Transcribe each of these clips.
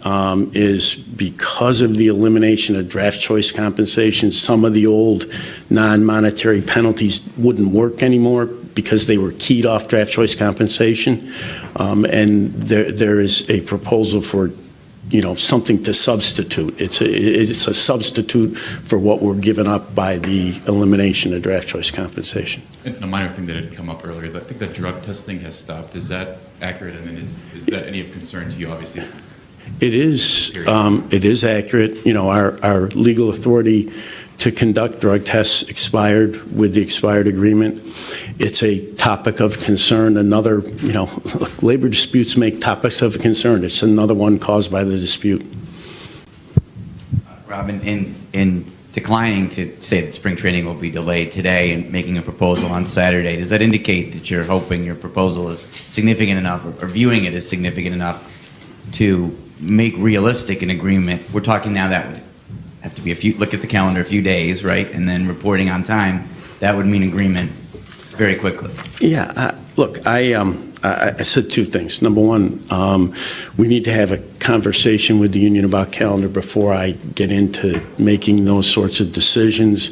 is because of the elimination of draft choice compensation, some of the old non-monetary penalties wouldn't work anymore because they were keyed off draft choice compensation. And there is a proposal for something to substitute. It's a substitute for what we're giving up by the elimination of draft choice compensation. And a minor thing that had come up earlier, I think the drug testing has stopped. Is that accurate? And then is that any of concern to you? Obviously, it is. It is accurate. Our legal authority to conduct drug tests expired with the expired agreement. It's a topic of concern. Another, labor disputes make topics of concern. It's another one caused by the dispute. Rob, in declining to say that spring training will be delayed today and making a proposal on Saturday, does that indicate that you're hoping your proposal is significant enough or viewing it as significant enough to make realistic an agreement? We're talking now that would have to be look at the calendar, a few days, right? And then reporting on time, that would mean agreement very quickly. Yeah, look, I said two things. Number one, we need to have a conversation with the union about calendar before I get into making those sorts of decisions.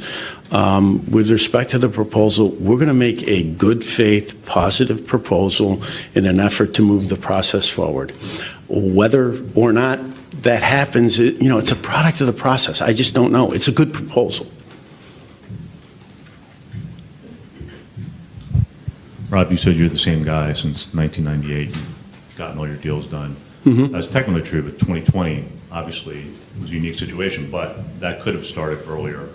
With respect to the proposal, we're going to make a good faith, positive proposal in an effort to move the process forward. Whether or not that happens, it's a product of the process. I just don't know. It's a good proposal. Rob, you said you're the same guy since 1998. You've gotten all your deals done. That's technically true, but 2020 obviously was a unique situation, but that could have started earlier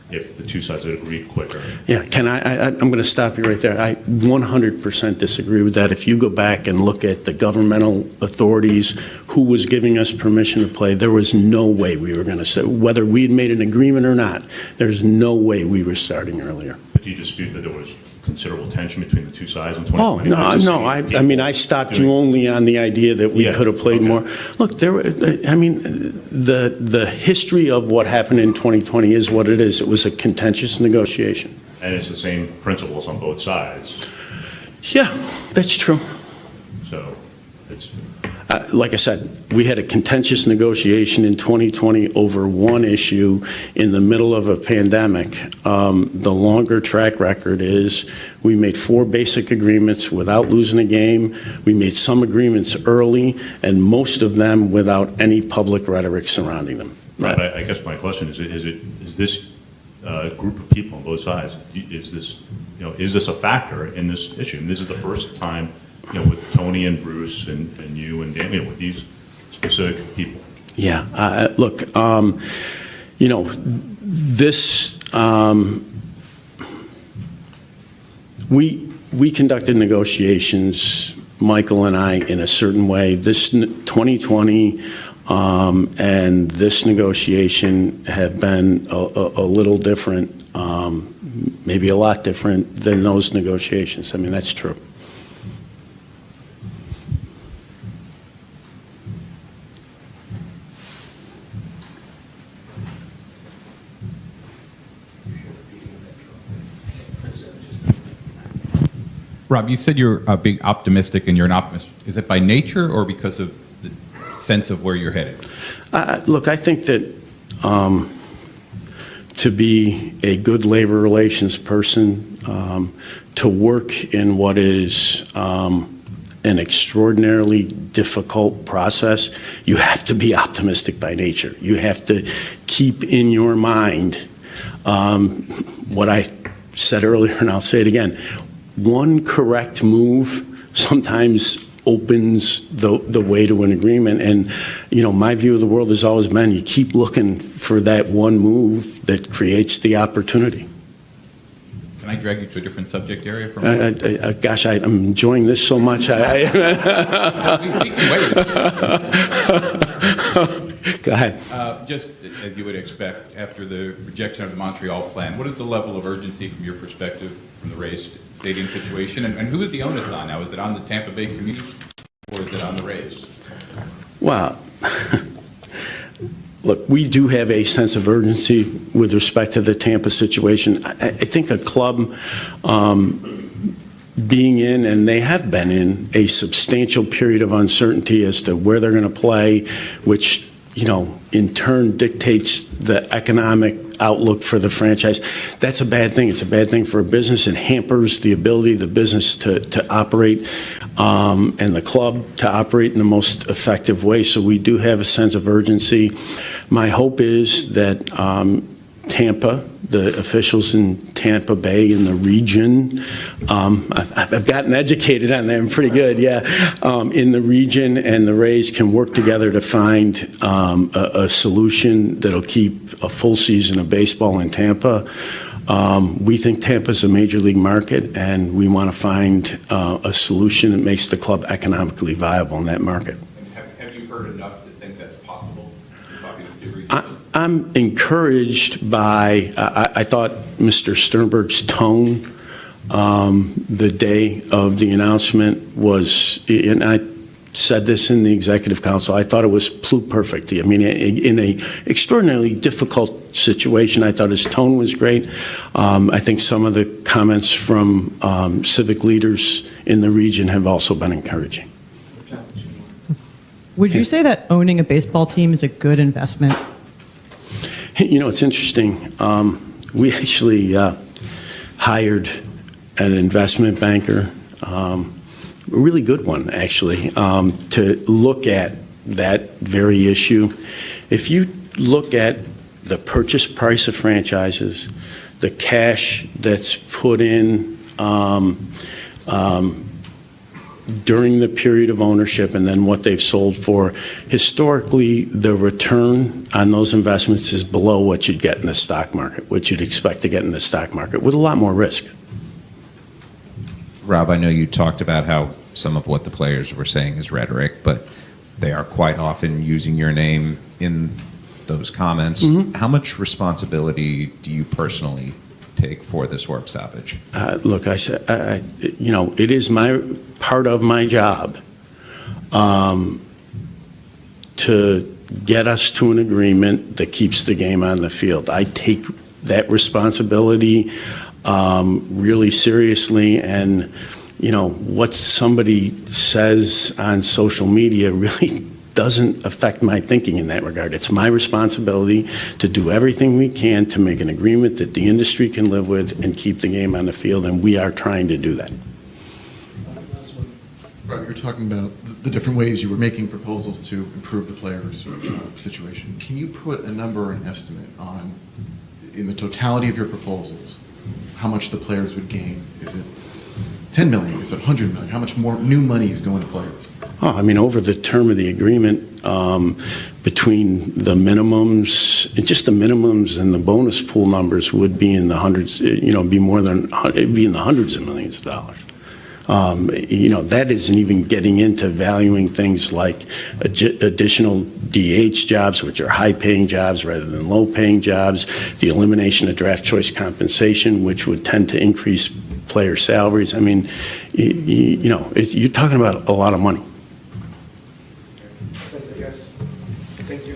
if the two sides had agreed quicker. Yeah, I'm going to stop you right there. I 100% disagree with that. If you go back and look at the governmental authorities who was giving us permission to play, there was no way we were going to say, whether we had made an agreement or not, there's no way we were starting earlier. But do you dispute that there was considerable tension between the two sides in 2020? Oh, no. I mean, I stopped you only on the idea that we could have played more. Look, the history of what happened in 2020 is what it is. It was a contentious negotiation. And it's the same principles on both sides. Yeah, that's true. So it's... like I said, we had a contentious negotiation in 2020 over one issue in the middle of a pandemic. The longer track record is we made 4 basic agreements without losing a game. We made some agreements early, and most of them without any public rhetoric surrounding them. Right. I guess my question is this group of people on both sides, is this a factor in this issue? And this is the first time, with Tony and Bruce and you and Dan, with these specific people. Yeah, look, this, we conducted negotiations, Michael and I, in a certain way. This 2020 and this negotiation have been a little different, maybe a lot different than those negotiations. I mean, that's true. Rob, you said you're being optimistic, and you're an optimist. Is it by nature or because of the sense of where you're headed? Look, I think that to be a good labor relations person, to work in what is an extraordinarily difficult process, you have to be optimistic by nature. You have to keep in your mind what I said earlier, and I'll say it again. One correct move sometimes opens the way to an agreement. And, my view of the world has always been you keep looking for that one move that creates the opportunity. Can I drag you to a different subject area for a moment? Gosh, I'm enjoying this so much. Go ahead. Just as you would expect, after the rejection of the Montreal plan, what is the level of urgency from your perspective from the Rays stadium situation? And who is the onus on now? Is it on the Tampa Bay community or is it on the Rays? Well, look, we do have a sense of urgency with respect to the Tampa situation. I think a club being in, and they have been in, a substantial period of uncertainty as to where they're going to play, which, in turn dictates the economic outlook for the franchise. That's a bad thing. It's a bad thing for a business. It hampers the ability of the business to operate and the club to operate in the most effective way. So we do have a sense of urgency. My hope is that Tampa, the officials in Tampa Bay in the region, I've gotten educated on that. I'm pretty good, yeah. In the region and the Rays can work together to find a solution that'll keep a full season of baseball in Tampa. We think Tampa's a major league market, and we want to find a solution that makes the club economically viable in that market. And have you heard enough to think that's possible? You're talking to Steve recently? I'm encouraged by, I thought Mr. Sternberg's tone the day of the announcement was, and I said this in the executive council, I thought it was pluperfect. I mean, in an extraordinarily difficult situation, I thought his tone was great. I think some of the comments from civic leaders in the region have also been encouraging. Would you say that owning a baseball team is a good investment? It's interesting. We actually hired an investment banker, a really good one, actually, to look at that very issue. If you look at the purchase price of franchises, the cash that's put in during the period of ownership and then what they've sold for, historically, the return on those investments is below what you'd get in the stock market, what you'd expect to get in the stock market, with a lot more risk. Rob, I know you talked about how some of what the players were saying is rhetoric, but they are quite often using your name in those comments. Mm-hmm. How much responsibility do you personally take for this work stoppage? Look, it is part of my job to get us to an agreement that keeps the game on the field. I take that responsibility really seriously, and what somebody says on social media really doesn't affect my thinking in that regard. It's my responsibility to do everything we can to make an agreement that the industry can live with and keep the game on the field, and we are trying to do that. Rob, you're talking about the different ways you were making proposals to improve the players' situation. Can you put a number or an estimate on, in the totality of your proposals, how much the players would gain? Is it 10 million? Is it 100 million? How much more new money is going to players? Over the term of the agreement, between the minimums, just the minimums and the bonus pool numbers would be in the hundreds, it'd be in the hundreds of millions of dollars. That isn't even getting into valuing things like additional DH jobs, which are high-paying jobs rather than low-paying jobs, the elimination of draft choice compensation, which would tend to increase player salaries. I mean, you're talking about a lot of money. Thank you.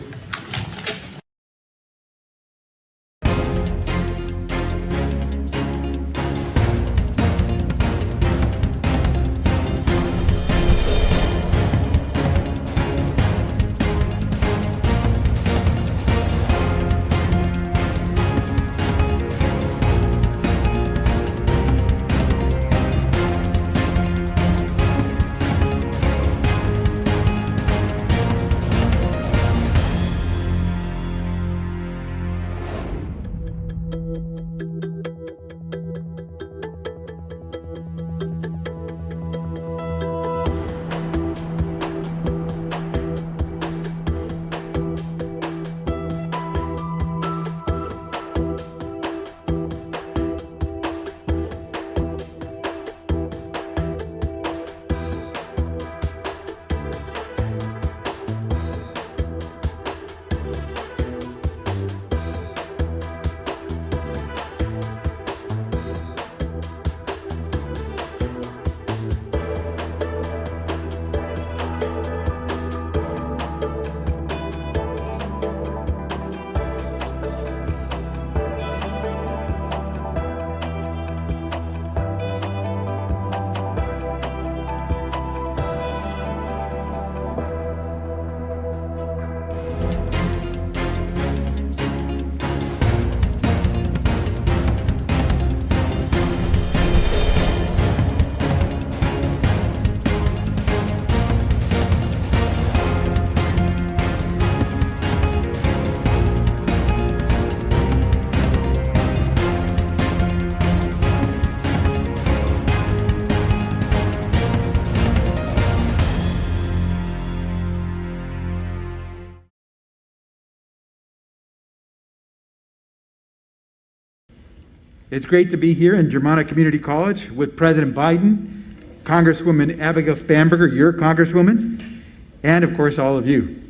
It's great to be here in Germanna Community College with President Biden, Congresswoman Abigail Spanberger, your Congresswoman, and of course all of you.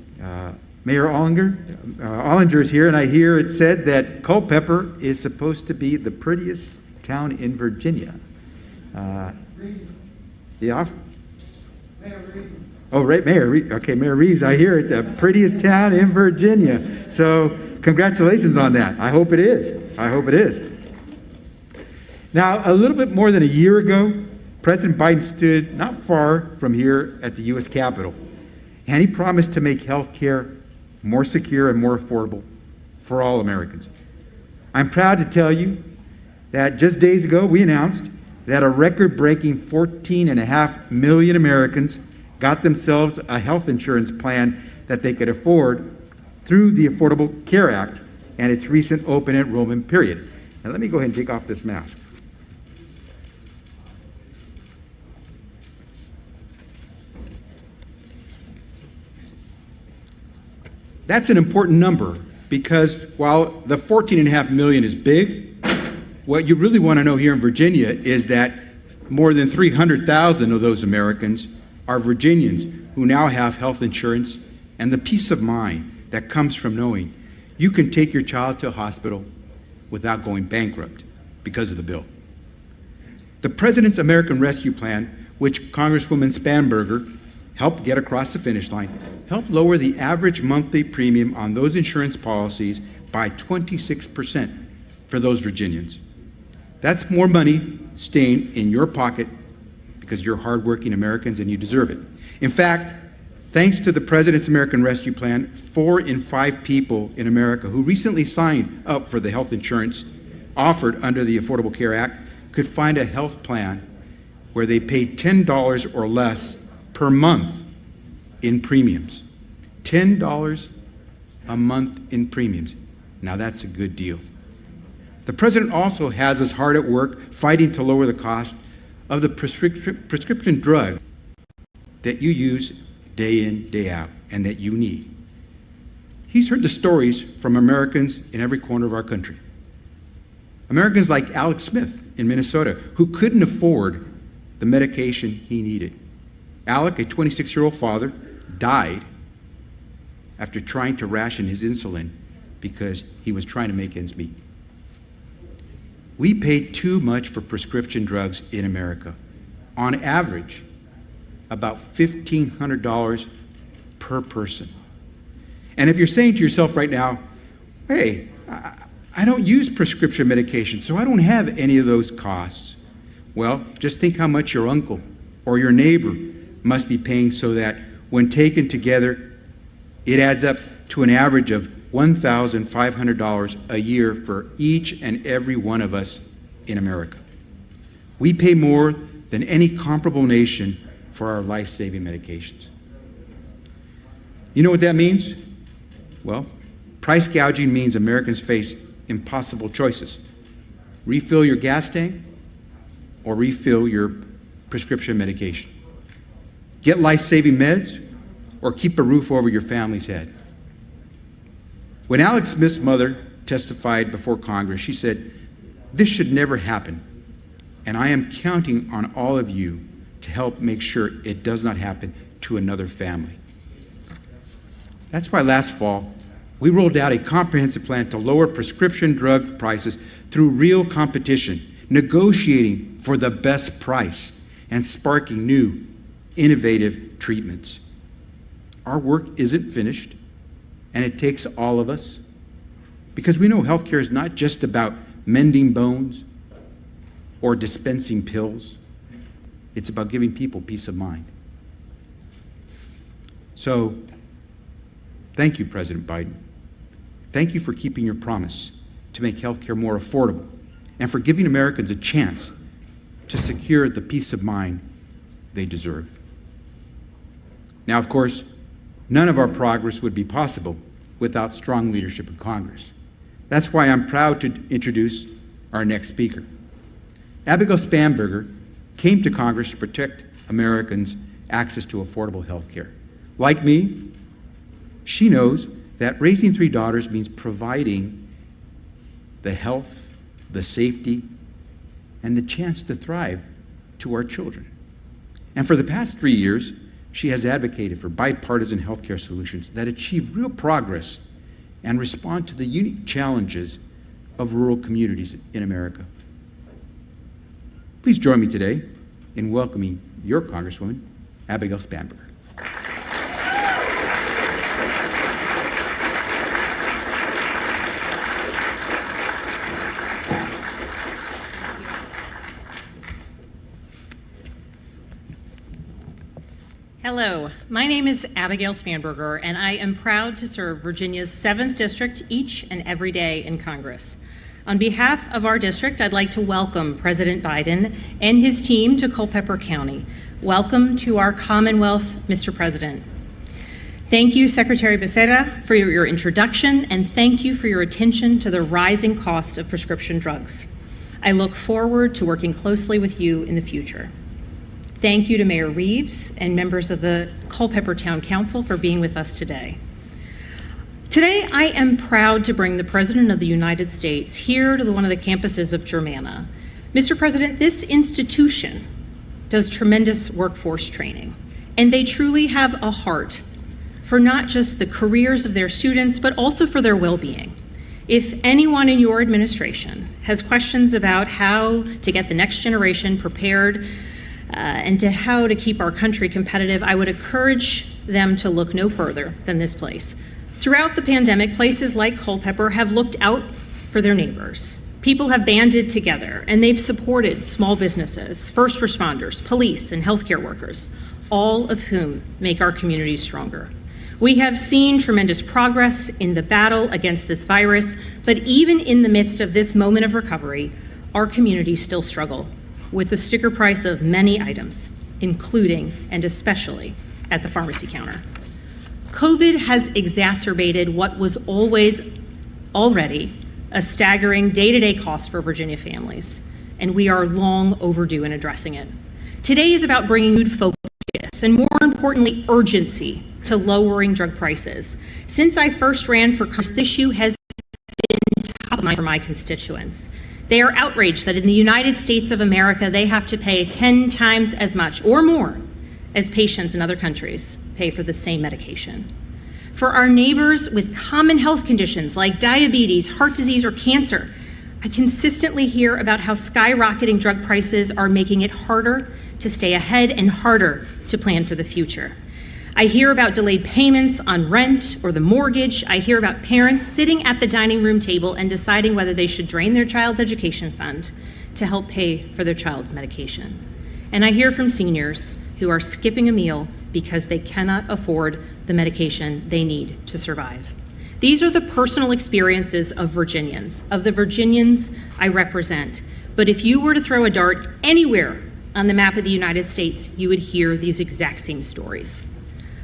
Mayor Ollinger is here, and I hear it said that Culpeper is supposed to be the prettiest town in Virginia. Yeah? Oh, right, Mayor Reeves. Okay, Mayor Reeves, I hear it, the prettiest town in Virginia. So congratulations on that. I hope it is. I hope it is. Now, a little bit more than a year ago, President Biden stood not far from here at the U.S. Capitol, and he promised to make health care more secure and more affordable for all Americans. I'm proud to tell you that just days ago we announced that a record-breaking 14.5 million Americans got themselves a health insurance plan that they could afford through the Affordable Care Act and its recent open enrollment period. Now let me go ahead and take off this mask. That's an important number because while the 14.5 million is big, what you really want to know here in Virginia is that more than 300,000 of those Americans are Virginians who now have health insurance and the peace of mind that comes from knowing you can take your child to a hospital without going bankrupt because of the bill. The President's American Rescue Plan, which Congresswoman Spanberger helped get across the finish line, helped lower the average monthly premium on those insurance policies by 26% for those Virginians. That's more money staying in your pocket because you're hardworking Americans and you deserve it. In fact, thanks to the President's American Rescue Plan, 4 in 5 people in America who recently signed up for the health insurance offered under the Affordable Care Act could find a health plan where they paid $10 or less per month in premiums. $10 a month in premiums. Now that's a good deal. The President also has us hard at work fighting to lower the cost of the prescription drug that you use day in, day out, and that you need. He's heard the stories from Americans in every corner of our country. Americans like Alex Smith in Minnesota, who couldn't afford the medication he needed. Alec, a 26-year-old father, died after trying to ration his insulin because he was trying to make ends meet. We pay too much for prescription drugs in America. On average, about $1,500 per person. And if you're saying to yourself right now, hey, I don't use prescription medication, so I don't have any of those costs. Well, just think how much your uncle or your neighbor must be paying so that when taken together, it adds up to an average of $1,500 a year for each and every one of us in America. We pay more than any comparable nation for our life-saving medications. You know what that means? Well, price gouging means Americans face impossible choices. Refill your gas tank or refill your prescription medication. Get life-saving meds or keep a roof over your family's head. When Alex Smith's mother testified before Congress, she said, "This should never happen, and I am counting on all of you to help make sure it does not happen to another family." That's why last fall, we rolled out a comprehensive plan to lower prescription drug prices through real competition, negotiating for the best price, and sparking new, innovative treatments. Our work isn't finished, and it takes all of us, because we know healthcare is not just about mending bones or dispensing pills. It's about giving people peace of mind. So, thank you, President Biden. Thank you for keeping your promise to make healthcare more affordable and for giving Americans a chance to secure the peace of mind they deserve. Now, of course, none of our progress would be possible without strong leadership in Congress. That's why I'm proud to introduce our next speaker. Abigail Spanberger came to Congress to protect Americans' access to affordable health care. Like me, she knows that raising 3 daughters means providing the health, the safety, and the chance to thrive to our children. And for the past 3 years, she has advocated for bipartisan healthcare solutions that achieve real progress and respond to the unique challenges of rural communities in America. Please join me today in welcoming your Congresswoman, Abigail Spanberger. Hello, my name is Abigail Spanberger, and I am proud to serve Virginia's 7th District each and every day in Congress. On behalf of our district, I'd like to welcome President Biden and his team to Culpeper County. Welcome to our Commonwealth, Mr. President. Thank you, Secretary Becerra, for your introduction, and thank you for your attention to the rising cost of prescription drugs. I look forward to working closely with you in the future. Thank you to Mayor Reeves and members of the Culpeper Town Council for being with us today. Today, I am proud to bring the President of the United States here to one of the campuses of Germanna. Mr. President, this institution does tremendous workforce training, and they truly have a heart for not just the careers of their students, but also for their well-being. If anyone in your administration has questions about how to get the next generation prepared and to how to keep our country competitive, I would encourage them to look no further than this place. Throughout the pandemic, places like Culpeper have looked out for their neighbors. People have banded together, and they've supported small businesses, first responders, police, and healthcare workers, all of whom make our communities stronger. We have seen tremendous progress in the battle against this virus, but even in the midst of this moment of recovery, our communities still struggle with the sticker price of many items, including and especially at the pharmacy counter. COVID has exacerbated what was already a staggering day-to-day cost for Virginia families, and we are long overdue in addressing it. Today is about bringing food focus and, more importantly, urgency to lowering drug prices. Since I first ran for Congress, this issue has been top of mind for my constituents. They are outraged that in the United States of America, they have to pay 10 times as much or more as patients in other countries pay for the same medication. For our neighbors with common health conditions like diabetes, heart disease, or cancer, I consistently hear about how skyrocketing drug prices are making it harder to stay ahead and harder to plan for the future. I hear about delayed payments on rent or the mortgage. I hear about parents sitting at the dining room table and deciding whether they should drain their child's education fund to help pay for their child's medication. And I hear from seniors who are skipping a meal because they cannot afford the medication they need to survive. These are the personal experiences of Virginians, of the Virginians I represent. But if you were to throw a dart anywhere on the map of the United States, you would hear these exact same stories.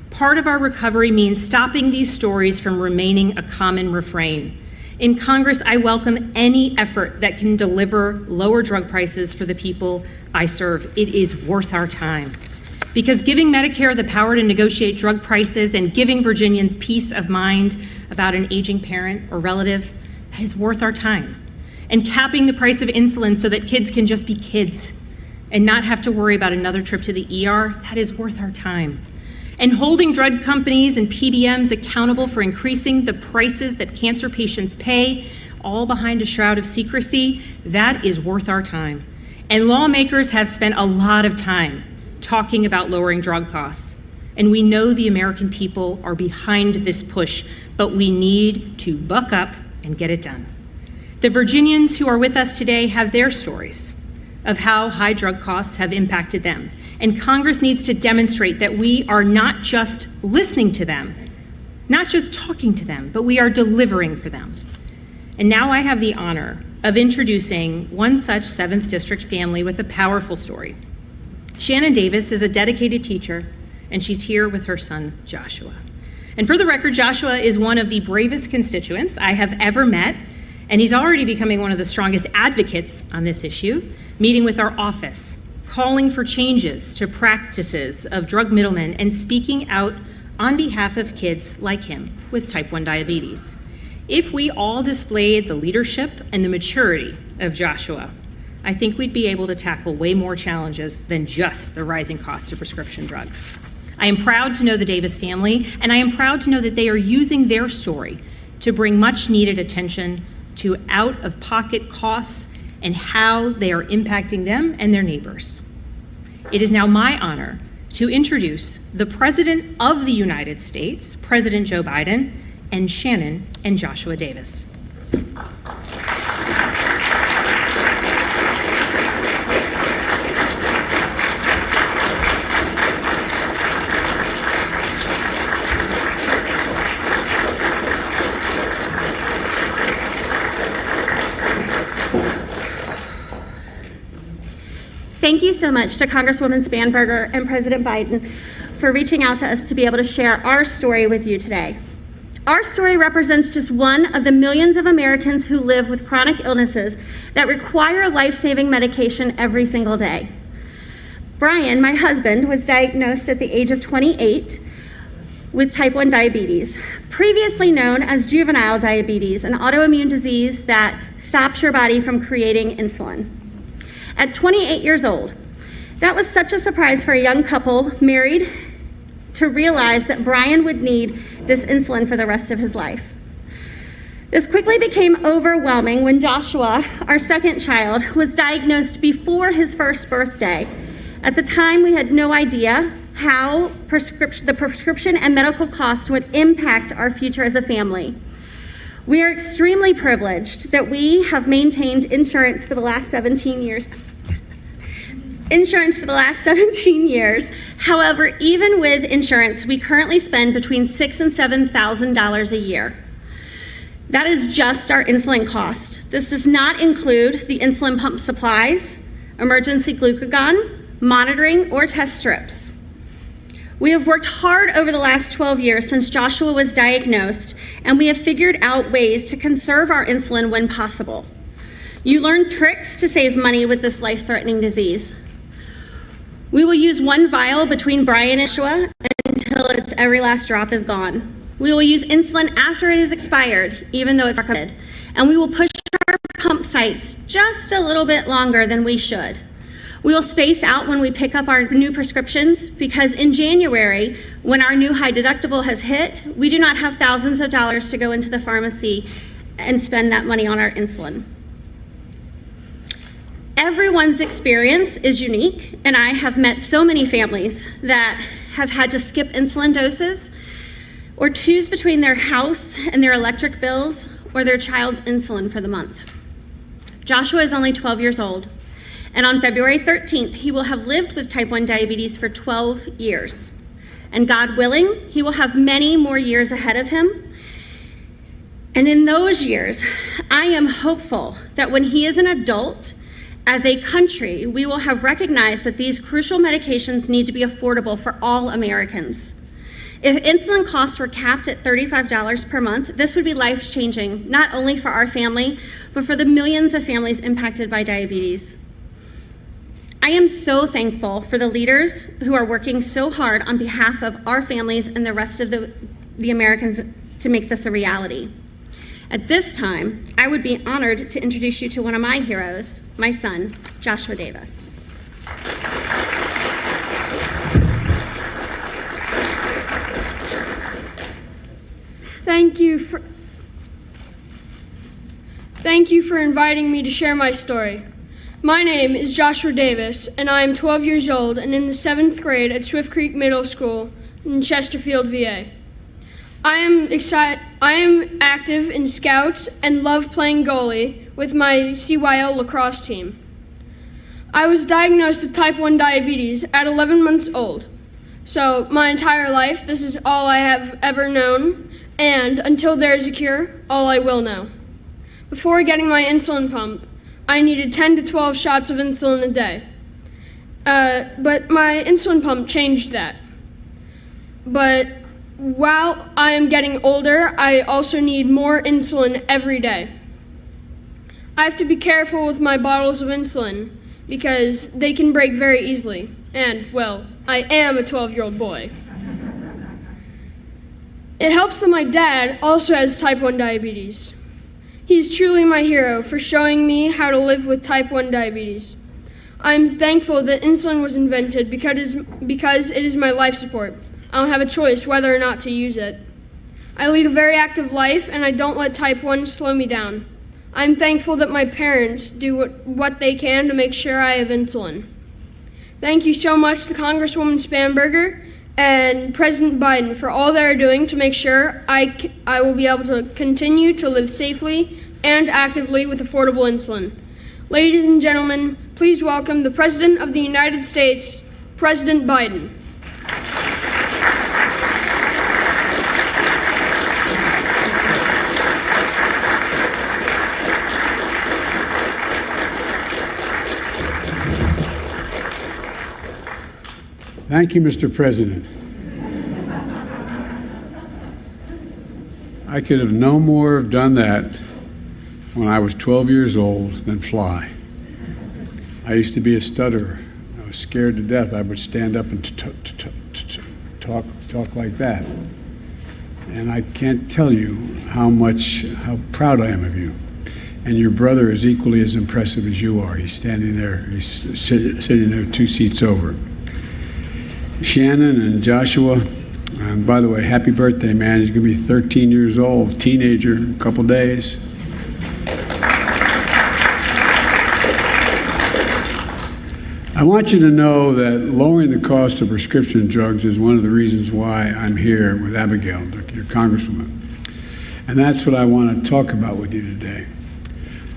Part of our recovery means stopping these stories from remaining a common refrain. In Congress, I welcome any effort that can deliver lower drug prices for the people I serve. It is worth our time. Because giving Medicare the power to negotiate drug prices and giving Virginians peace of mind about an aging parent or relative, that is worth our time. And capping the price of insulin so that kids can just be kids and not have to worry about another trip to the ER, that is worth our time. And holding drug companies and PBMs accountable for increasing the prices that cancer patients pay, all behind a shroud of secrecy, that is worth our time. And lawmakers have spent a lot of time talking about lowering drug costs. And we know the American people are behind this push, but we need to buck up and get it done. The Virginians who are with us today have their stories of how high drug costs have impacted them. And Congress needs to demonstrate that we are not just listening to them, not just talking to them, but we are delivering for them. And now I have the honor of introducing one such 7th District family with a powerful story. Shannon Davis is a dedicated teacher, and she's here with her son, Joshua. And for the record, Joshua is one of the bravest constituents I have ever met, and he's already becoming one of the strongest advocates on this issue, meeting with our office, calling for changes to practices of drug middlemen, and speaking out on behalf of kids like him with type 1 diabetes. If we all displayed the leadership and the maturity of Joshua, I think we'd be able to tackle way more challenges than just the rising cost of prescription drugs. I am proud to know the Davis family, and I am proud to know that they are using their story to bring much needed attention to out-of-pocket costs and how they are impacting them and their neighbors. It is now my honor to introduce the President of the United States, President Joe Biden, and Shannon and Joshua Davis. Thank you so much to Congresswoman Spanberger and President Biden for reaching out to us to be able to share our story with you today. Our story represents just one of the millions of Americans who live with chronic illnesses that require life-saving medication every single day. Brian, my husband, was diagnosed at the age of 28 with type 1 diabetes, previously known as juvenile diabetes, an autoimmune disease that stops your body from creating insulin. At 28 years old, that was such a surprise for a young couple married to realize that Brian would need this insulin for the rest of his life. This quickly became overwhelming when Joshua, our second child, was diagnosed before his first birthday. At the time, we had no idea how the prescription and medical costs would impact our future as a family. We are extremely privileged that we have maintained insurance for the last 17 years. However, even with insurance, we currently spend between $6,000 and $7,000 a year. That is just our insulin cost. This does not include the insulin pump supplies, emergency glucagon, monitoring, or test strips. We have worked hard over the last 12 years since Joshua was diagnosed, and we have figured out ways to conserve our insulin when possible. You learn tricks to save money with this life-threatening disease. We will use one vial between Brian and Joshua until its every last drop is gone. We will use insulin after it is expired, even though it's recommended, and we will push our pump sites just a little bit longer than we should. We will space out when we pick up our new prescriptions because in January, when our new high deductible has hit, we do not have thousands of dollars to go into the pharmacy and spend that money on our insulin. Everyone's experience is unique, and I have met so many families that have had to skip insulin doses or choose between their house and their electric bills or their child's insulin for the month. Joshua is only 12 years old. And on February 13th, he will have lived with type 1 diabetes for 12 years. And God willing, he will have many more years ahead of him. And in those years, I am hopeful that when he is an adult, as a country, we will have recognized that these crucial medications need to be affordable for all Americans. If insulin costs were capped at $35 per month, this would be life-changing, not only for our family, but for the millions of families impacted by diabetes. I am so thankful for the leaders who are working so hard on behalf of our families and the rest of the Americans to make this a reality. At this time, I would be honored to introduce you to one of my heroes, my son, Joshua Davis. Thank you for inviting me to share my story. My name is Joshua Davis, and I am 12 years old and in the 7th grade at Swift Creek Middle School in Chesterfield, VA. I am active in Scouts and love playing goalie with my CYL lacrosse team. I was diagnosed with type 1 diabetes at 11 months old. So my entire life, this is all I have ever known, and until there is a cure, all I will know. Before getting my insulin pump, I needed 10 to 12 shots of insulin a day. But my insulin pump changed that. But while I am getting older, I also need more insulin every day. I have to be careful with my bottles of insulin because they can break very easily. And, well, I am a 12-year-old boy. It helps that my dad also has type 1 diabetes. He is truly my hero for showing me how to live with type 1 diabetes. I am thankful that insulin was invented because it is my life support. I don't have a choice whether or not to use it. I lead a very active life and I don't let type 1 slow me down. I'm thankful that my parents do what they can to make sure I have insulin. Thank you so much to Congresswoman Spanberger and President Biden for all they are doing to make sure I will be able to continue to live safely and actively with affordable insulin. Ladies and gentlemen, please welcome the President of the United States, President Biden. Thank you, Mr. President. I could have no more have done that when I was 12 years old than fly. I used to be a stutterer. I was scared to death. I would stand up and talk like that. And I can't tell you how proud I am of you. And your brother is equally as impressive as you are. He's standing there. He's sitting there 2 seats over. Shannon and Joshua, and by the way, happy birthday, man. He's going to be 13 years old, teenager, in a couple days. I want you to know that lowering the cost of prescription drugs is one of the reasons why I'm here with Abigail, your Congresswoman. And that's what I want to talk about with you today.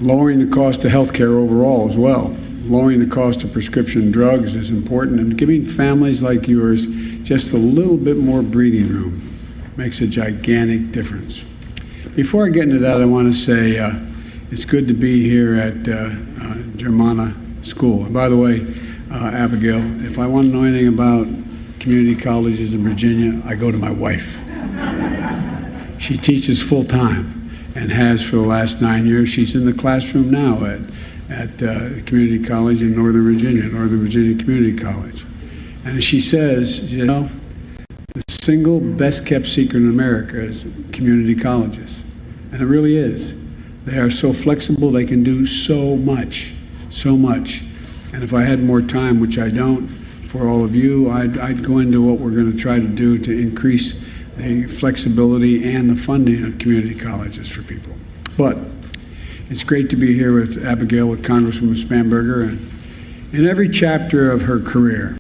Lowering the cost of health care overall as well. Lowering the cost of prescription drugs is important, and giving families like yours just a little bit more breathing room makes a gigantic difference. Before I get into that, I want to say it's good to be here at Germanna School. And by the way, Abigail, if I want to know anything about community colleges in Virginia, I go to my wife. She teaches full-time and has for the last 9 years. She's in the classroom now at community college in Northern Virginia Community College. And as she says, you know, the single best kept secret in America is community colleges. And it really is. They are so flexible, they can do so much. And if I had more time, which I don't, for all of you, I'd go into what we're going to try to do to increase the flexibility and the funding of community colleges for people. But it's great to be here with Abigail, with Congresswoman Spanberger, and in every chapter of her career,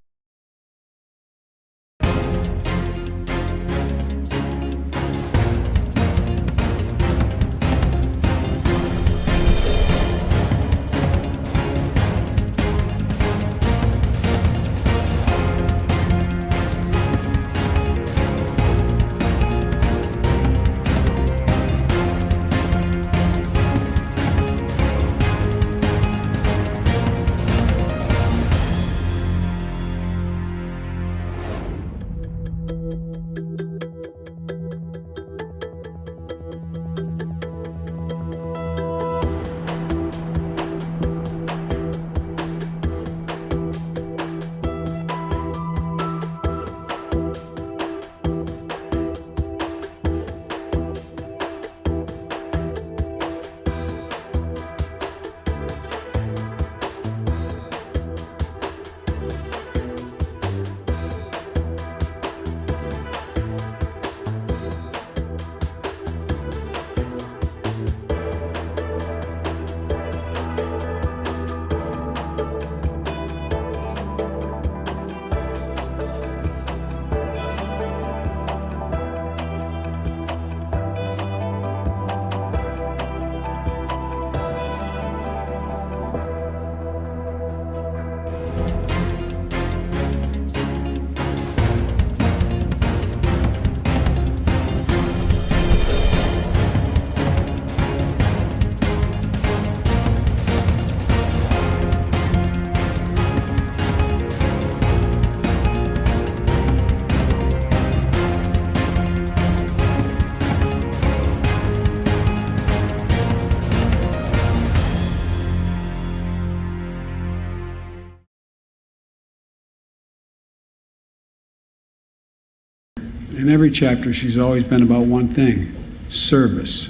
In every chapter, she's always been about one thing: service.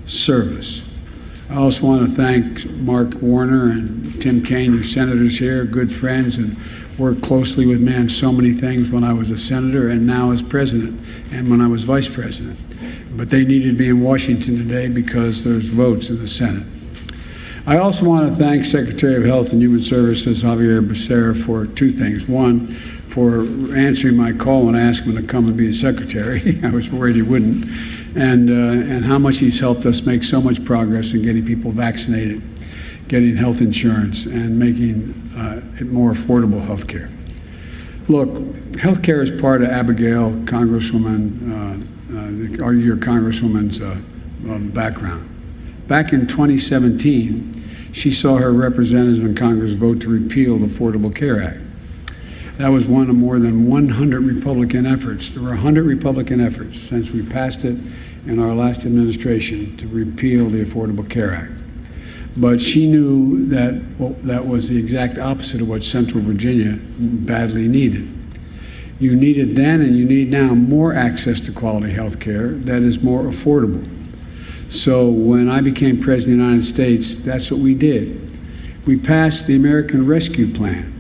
Service. I also want to thank Mark Warner and Tim Kaine, your senators here, good friends, and worked closely with me on so many things when I was a senator and now as president and when I was vice president. But they needed me in Washington today because there's votes in the Senate. I also want to thank Secretary of Health and Human Services, Javier Becerra, for two things. One, for answering my call when I asked him to come and be the secretary. I was worried he wouldn't. And how much he's helped us make so much progress in getting people vaccinated, getting health insurance, and making it more affordable health care. Look, health care is part of Abigail, Congresswoman, or your Congresswoman's background. Back in 2017, she saw her representatives in Congress vote to repeal the Affordable Care Act. That was one of more than 100 Republican efforts. There were 100 Republican efforts since we passed it in our last administration to repeal the Affordable Care Act. But she knew that that was the exact opposite of what Central Virginia badly needed. You needed then and you need now more access to quality health care that is more affordable. So when I became President of the United States, that's what we did. We passed the American Rescue Plan,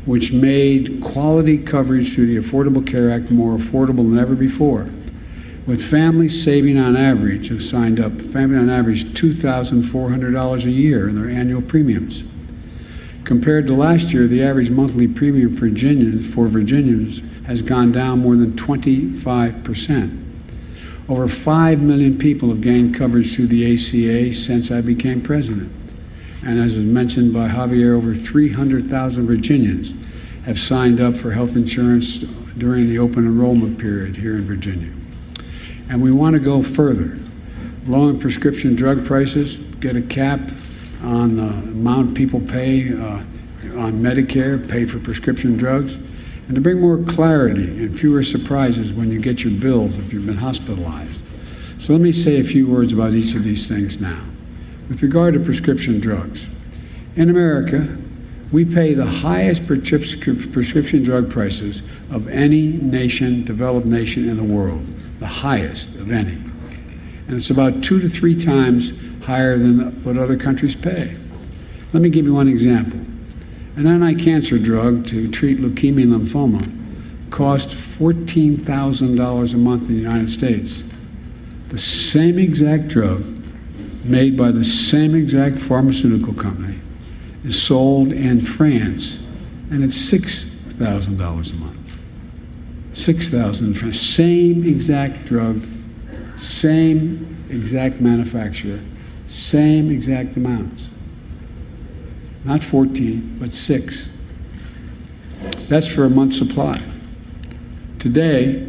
which made quality coverage through the Affordable Care Act more affordable than ever before, with families saving on average, who signed up, family on average $2,400 a year in their annual premiums. Compared to last year, the average monthly premium for Virginians has gone down more than 25%. Over 5 million people have gained coverage through the ACA since I became president. And as was mentioned by Javier, over 300,000 Virginians have signed up for health insurance during the open enrollment period here in Virginia. And we want to go further. Lowering prescription drug prices, get a cap on the amount people pay on Medicare, pay for prescription drugs, and to bring more clarity and fewer surprises when you get your bills if you've been hospitalized. So let me say a few words about each of these things now. With regard to prescription drugs, in America, we pay the highest prescription drug prices of any nation, developed nation in the world, the highest of any. And it's about 2 to 3 times higher than what other countries pay. Let me give you one example. An anti-cancer drug to treat leukemia and lymphoma costs $14,000 a month in the United States. The same exact drug, made by the same exact pharmaceutical company, is sold in France, and it's $6,000 a month. $6,000 in France. Same exact drug, same exact manufacturer, same exact amounts. Not 14, but 6. That's for a month's supply. Today,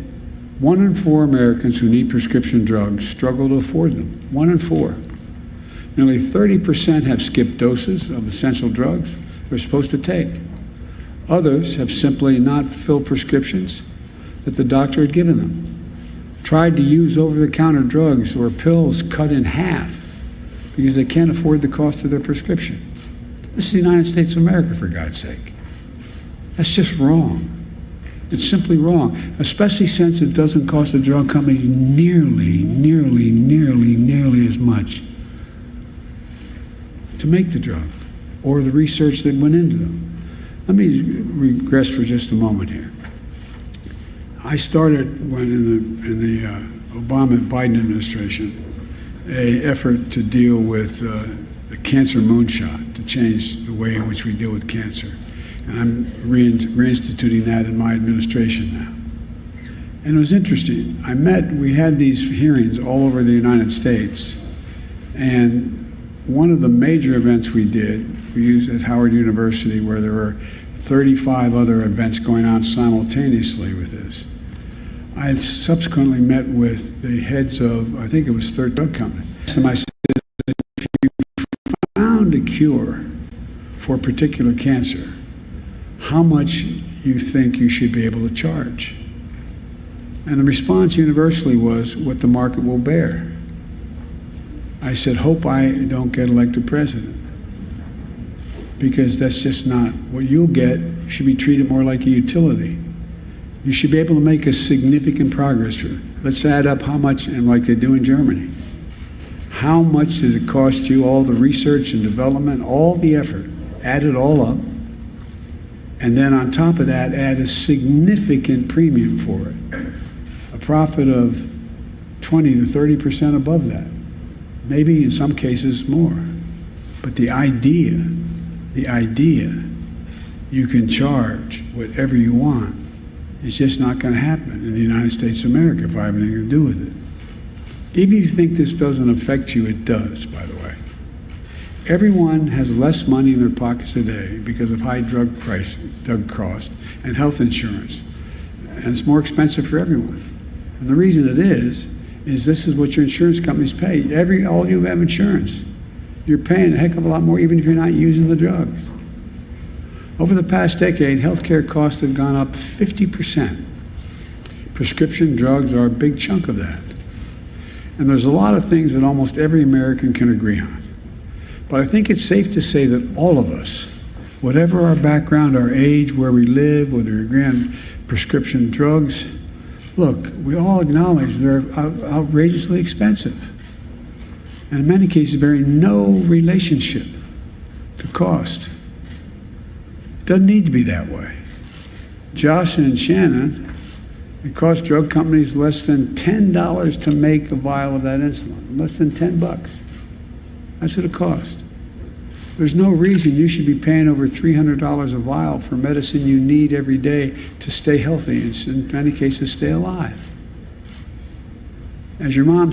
1 in 4 Americans who need prescription drugs struggle to afford them. 1 in 4. Nearly 30% have skipped doses of essential drugs they're supposed to take. Others have simply not filled prescriptions that the doctor had given them. Tried to use over-the-counter drugs or pills cut in half because they can't afford the cost of their prescription. This is the United States of America, for God's sake. That's just wrong. It's simply wrong, especially since it doesn't cost the drug companies nearly as much to make the drug or the research that went into them. Let me regress for just a moment here. I started when in the Obama-Biden administration an effort to deal with the cancer moonshot, to change the way in which we deal with cancer. And I'm reinstituting that in my administration now. And it was interesting. We had these hearings all over the United States, and one of the major events we used at Howard University, where there were 35 other events going on simultaneously with this. I had subsequently met with the heads of, I think it was 30 drug companies. And I said, if you found a cure for a particular cancer, how much you think you should be able to charge? And the response universally was what the market will bear. I said, hope I don't get elected president, because that's just not what you'll get. You should be treated more like a utility. You should be able to make a significant progress. Let's add up how much, and like they do in Germany, how much did it cost you, all the research and development, all the effort, add it all up, and then on top of that, add a significant premium for it. A profit of 20 to 30% above that. Maybe in some cases more. But the idea you can charge whatever you want is just not going to happen in the United States of America if I have anything to do with it. Even if you think this doesn't affect you, it does, by the way. Everyone has less money in their pockets today because of high drug cost and health insurance. And it's more expensive for everyone. And the reason it is this is what your insurance companies pay. All you have insurance. You're paying a heck of a lot more even if you're not using the drugs. Over the past decade, healthcare costs have gone up 50%. Prescription drugs are a big chunk of that. And there's a lot of things that almost every American can agree on. But I think it's safe to say that all of us, whatever our background, our age, where we live, whether we agree on prescription drugs, look, we all acknowledge they're outrageously expensive. And in many cases, bearing no relationship to cost. It doesn't need to be that way. Josh and Shannon, it costs drug companies less than $10 to make a vial of that insulin, less than $10. That's what it costs. There's no reason you should be paying over $300 a vial for medicine you need every day to stay healthy and in many cases stay alive. As your mom